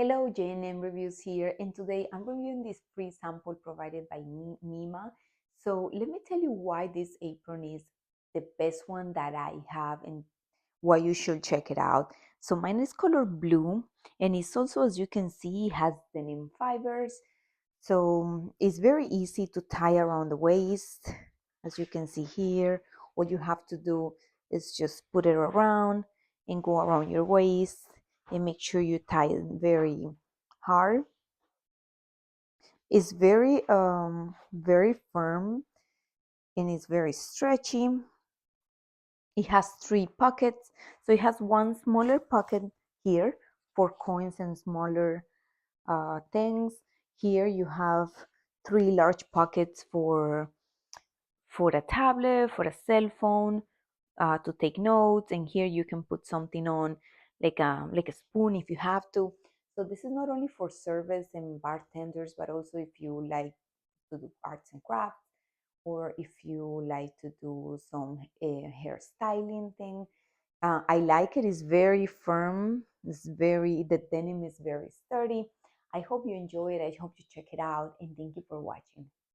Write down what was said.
Hello, J&M Reviews here, and today I'm reviewing this free sample provided by MEEMA. So let me tell you why this apron is the best one that I have and why you should check it out. So mine is color blue, and it's also, as you can see, has denim fibers. So it's very easy to tie around the waist. As you can see here, all you have to do is just put it around and go around your waist and make sure you tie it very hard. It's very firm, and it's very stretchy. It has three pockets. So it has one smaller pocket here for coins and smaller things. Here you have three large pockets for a tablet, for a cell phone, to take notes, and here you can put something on, like a spoon if you have to. So this is not only for service and bartenders, but also if you like to do arts and crafts, or if you like to do some hairstyling thing. I like it. It's very firm. The denim is very sturdy. I hope you enjoy it. I hope you check it out, and thank you for watching.